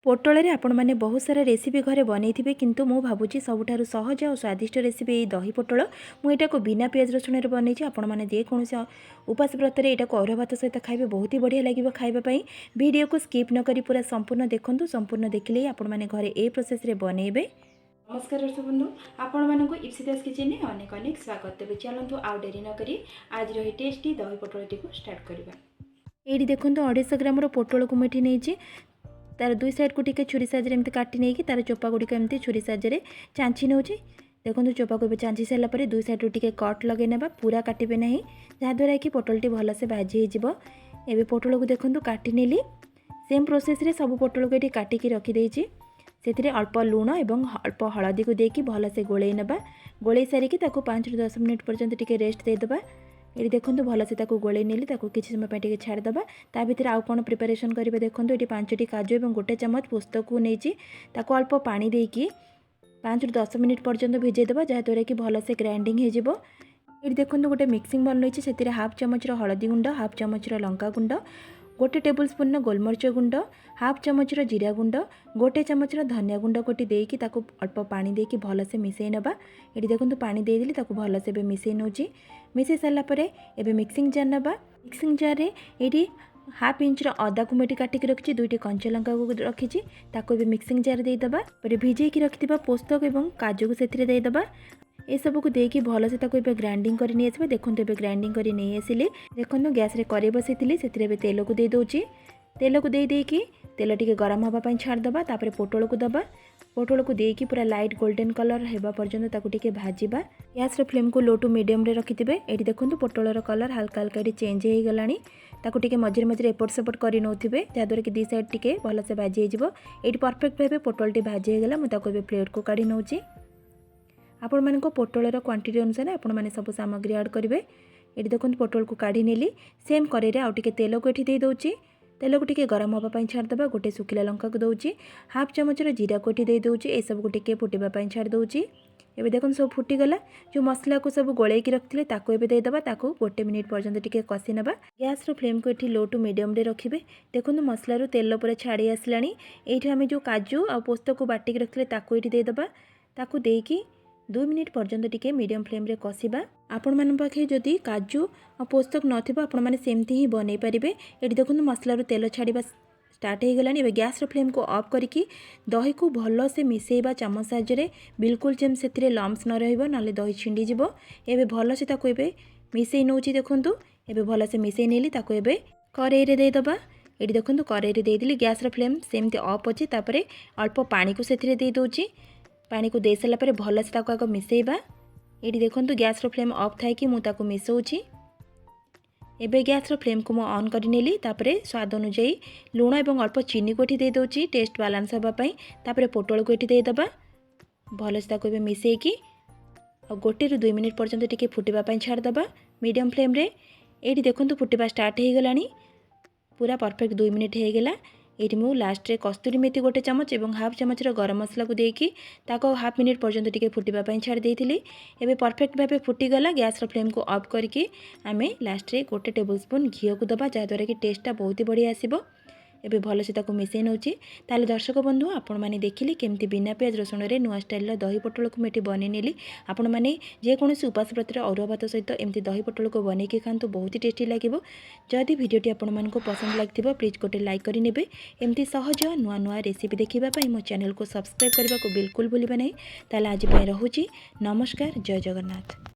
पोटल रे आपण मैंने बहुत सारा रेसिपी घरे बनई किंतु मु भावुची सबुठारु सहज और स्वादिष्ट रेसिपी ये दही पोटल मुझे बिना पियाज रसुण बनई आपण मैंने जेकोसी उपास व्रत यहाँ को अरुआ भात सहित खाइबे बहुत ही बढ़िया लगे खाइबापी। वीडियो को स्किप न करी पूरा संपूर्ण देखूँ, संपूर्ण देखिले आपण मैंने घरे ए प्रोसेस रे बनइबे। नमस्कार दर्शक बंधु, आपण मानक इप्सिता किचन में अनेक अनेक स्वागत। तेज चलतु आउ डेरी न करी आज रही टेस्टी दही पोटल टी स्टार्ट करवा। ये देखो 250 ग्राम पोटल को मुठी नहीं तार दुई साइड को टिके छुरी साइज एमती काटी नहीं तार चोपा गुड़िक एमती छुरी साइज चांची नौ। देखो चोपा को चांची सारापर दुई साइड टिके कट लगे ना, पूरा काटे ना जहाँद्वारा कि पोटलटी भलसे भाजी हो। पोटल को देखो काटी नेली सेम प्रोसेस रे सब पोटल को ये काटिकी रखीदे से अल्प लुण और अल्प हलदी को देकी भलसे गोले नवा। गोले सारिकी 5 ରୁ 10 मिनट पर्यंत टिके रेस्ट देदेबा। ये देखो भलसे गोले नेली किसी समय टे छाड़देबा। ता भीतर आउ कौन प्रिपरेशन करेंगे देखो ये 5टी काजू और 1 चम्मच पोस्त को नहीं अल्प पानी देकी 5 ରୁ 10 मिनट पर्यंत भिजेदेबा जहाँद्वारा कि भलसे ग्राइंडिंग हो। ये देखो गोटे मिक्सिंग बोल रही है, हाफ चम्मच हलदी गुंड, हाफ चम्मच लंका गुंड, 1 टेबल स्पून गोलमरिच गुंड, हाफ चम्मच जीरा गुंड, 1 चम्मच धनिया गुंड कोटी देकी अल्प पानी देकी भलसे मिसई नवा। ये देखो पानी देदेली भलसे मिसई नौची। मिसई सारापर एबे मिक्सिंग जार नवा। मिक्सिंग जार रे ये हाफ इंच अदा को मुझे काटिक रखी, 2टी कंचा लंका को रखी मिक्सिंग जार देदेबा। भिजेकी रखिथिबा पोस्तक और काजू को से देदेबा। ये सब को देकी भलसे ग्राइंडिंग कर नहीं आसबा। देखो ये ग्राइंडिंग कर नहीं आसिले। देखो गैस रे कड़े बसई से तेल को दे दूची। तेल को देकी तेल टिके गरम होगा छाड़देबा। तापर पोटल को दबा। पोटल को देकी पूरा लाइट गोल्डन कलर होगा पर्यंत ताकू टिके भाजीबा। गैस रे फ्लेम को लो टू मीडियम रे रखिथिबे। एठी देखो पोटलर कलर हल्का हल्का चेंज हो गलानी। ताकू टिके मझे मझे एपट सेपट कर नौथिबे जहाँद्वारा कि दी साइड टिके भलसे भाजी हो। ये परफेक्ट भाव पोटलटी भाजी होगला। मुझे प्लेट को काढ़ी नौची। आपण मान पोटलर क्वांटिटी अनुसार आपण मैंने सब सामग्री ऐड करेंगे। ये देखो पोटल को काढ़ी नेली सेम कड़े आउ टिके तेल को ये दे। तेल को टिके गरम होगा छाड़देबा। 1 सुखिला लंका को दूची, हाफ चम्मच जीरा को ये दूची। ये सब को टिके फुटापी छाड़ दूची। ये देखो सब फुटीगला। जो मसला को सब गोलैकी रखते देदेबा। 1 मिनिट पर्यंत टिके कषि नवा। गैस रो फ्लेम को ये लो टू मीडियम रे रखिबे। देखो मसला रू तेल पूरा छाड़ी आसलानी। ये आम जो काजू आ पोस्त को बाटिक रखते ये देदेबा। ताकू देकी 2 मिनिट पर्यंत टिके मीडियम फ्लेम रे कषिबा। आपण मान पाखे जदि काजू और पोस्तक नथिबा आपण माने सेमती ही बनै परिबे। एठी देखो मसला रू तेल छाड़ीबा स्टार्ट हो गलानी। गैस रो फ्लेम को ऑफ करके दही को भल से मिसेइबा चामच साहाय्य बिल्कुल जेम से लम्स न रहिबो नाले दही छिंडी जिवो। एबे भल से ताको एबे मिसेई नौची। देखंतु एबे भल से मिसेई नेली ताको एबे कड़ाई रे देदबा। एठी देखंतु कड़ाई रे देदेली। गैस रो फ्लेम सेमती ऑफ अछि। तापरे अल्प पानी को सेथिरे दे दोची। पानी को दे सारापर भल से आग मिसेइबा। ये देखो गैस रो फ्लेम ऑफ थाई कि मुझे मिसौची। एबे गैस रो फ्लेम को मु ऑन कर नेली। तापरे स्वाद अनुଯାयी लुण और अल्प चीनी को दे दोची टेस्ट बालांस होगापाई। तापरे पोटल को ये देदेबा। भल से मिसेकी 1 ରୁ 2 मिनिट पर्यंत टिके फुटापी छाड़देबा मीडियम फ्लेम रे। ये देखो फुटवा स्टार्ट हो गलानी। पूरा परफेक्ट 2 मिनिट हो गला। ये मु लास्ट रे कस्तूरी मेथी 1 चम्मच और हाफ चम्मच गरम मसला को देकी हाफ मिनिट पर्यंत टिके फुटापी छाड़ देइथिली। एबे परफेक्ट भाव फुटीगला। गैस रो फ्लेम को ऑफ करके आमे लास्ट रे 1 टेबल स्पून घी को दबा जहाँद्वारा कि टेस्टा बहुत ही बढ़िया आसिबो। एबे भल से मिसई नौची। ताले दर्शक बंधु आपण मैंने देखिले केमती बिना पियाज रसुण रे नुआ स्टाइल दही पोटल को मुझे बनै नेली। आपण मैंने जेकोसी उपास व्रत अरुआ भात सहित एमती दही पोटल को बनैकी खातु बहुत ही टेस्टी लगे। जदि भिडियोटी आपण मानक पसंद लगे प्लीज गोटे लाइक करेंगे। एमती सहज नुआ नुआ रेसिपी देखा मो चैनल को सब्सक्राइब करने को बिल्कुल भूलिबा नहीं। ताले आज रोची नमस्कार, जय जगन्नाथ।